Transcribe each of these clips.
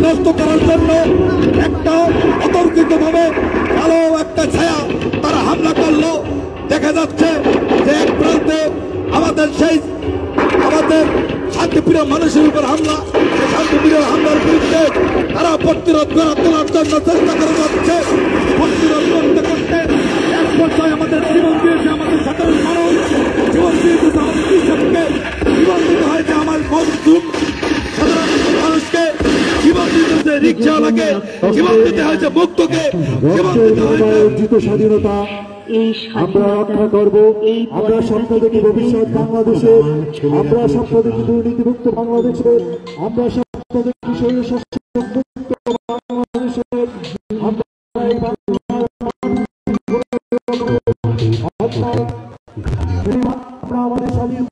নষ্ট করার জন্য একটা অতর্কিতভাবে কালো একটা ছায়া তারা হামলা করলো। দেখা যাচ্ছে যে এক প্রান্তে আমাদের শান্তিপ্রিয় মানুষের উপর হামলা, শান্তিপ্রিয় হামলার বিরুদ্ধে তারা প্রতিরোধ গড়ে তোলার জন্য চেষ্টা করে যাচ্ছে। প্রতিরোধ করতে করতে এক পর্যায়ে আমাদের জীবন দিয়েছে আমাদের সাধারণ মানুষ, জীবন দিয়েছে আমাদের কৃষককে, জীবন দিতে হয়েছে আমার মজদুর সাধারণ মানুষকে, জীবন দিতে রিক্সাওয়ালাকে, জীবন দিতে হয়েছে মুক্তকে, জীবন দিতে হয়েছে অর্জিত স্বাধীনতা আমরা রক্ষা করব। আমরা স্বপ্ন দেখি ভবিষ্যৎ বাংলাদেশে, আমরা স্বপ্ন দেখি দুর্নীতিমুক্ত বাংলাদেশে, আমরা স্বপ্ন দেখি মুক্ত বাংলাদেশে। আমরা আমাদের স্বাধীন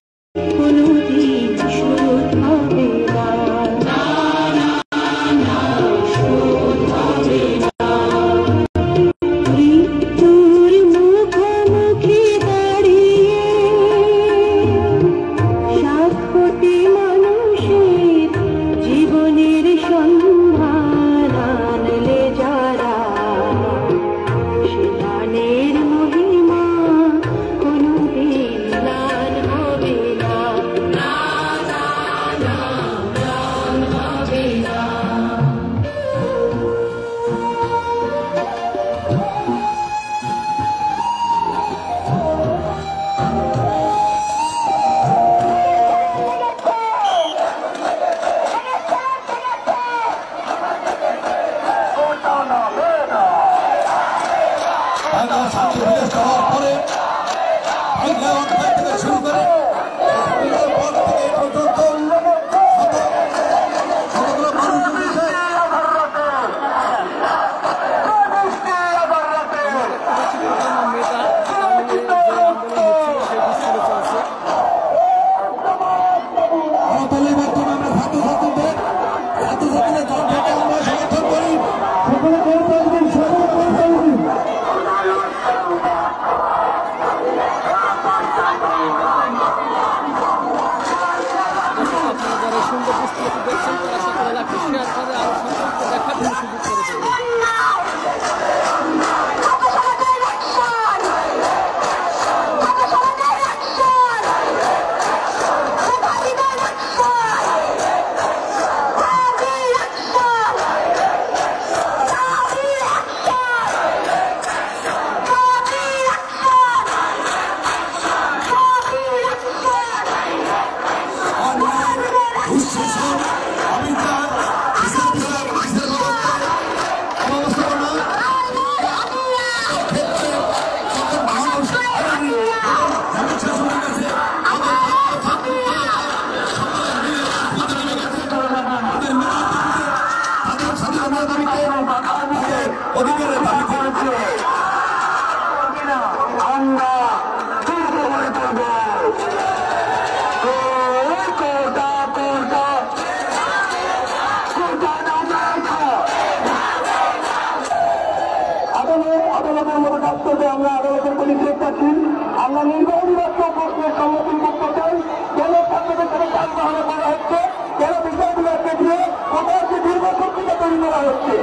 আমরা নির্বাহী প্রশ্নের সম্মুখীন করতে চাই। কেন ছাত্রদের সাথে যানবাহনে করা হচ্ছে, কেন বিষয়গুলো দেখিয়ে কোথাও যে দীর্ঘশক্তিটা তৈরি করা হচ্ছে।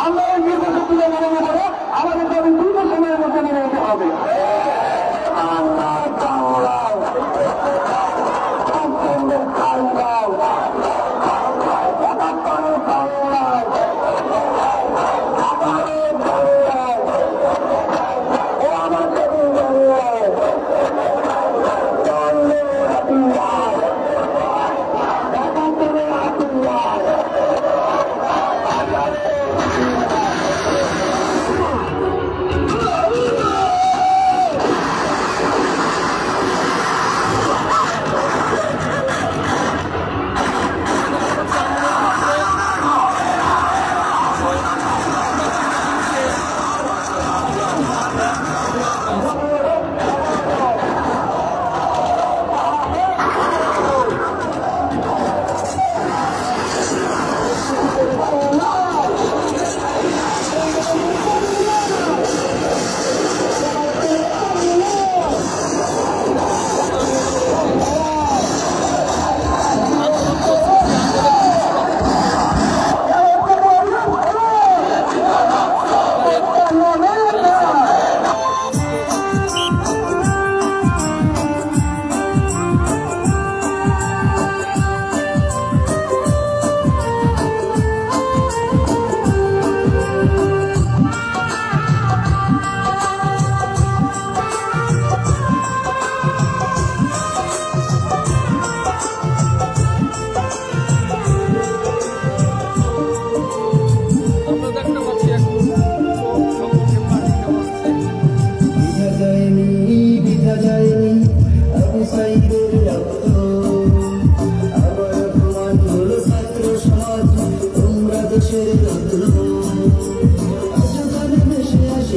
আমরা এই দীর্ঘশক্তিটা মেনে নেব না, আমাদের দাবি দ্রুত সময়ের মধ্যে মেনে নিতে হবে।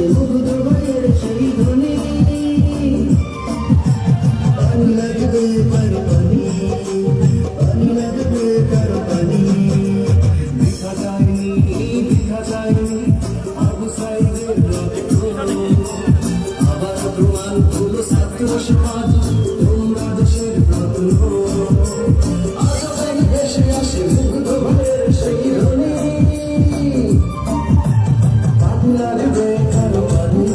মুগ্ধ ভাইয়ের সেই ধ্বনি পানি লাগবে কার পানি পানি লাগবে কার পানি দেখা যায়নি আবু সাইদের রক্ত আবার প্রমাণ হলো ছাত্র সমাজ তোমরা দেশের রত্ন আজ তাই দেশে আসে মুগ্ধ ভাইয়ের সেই ধ্বনি পানি লাগবে কার পানি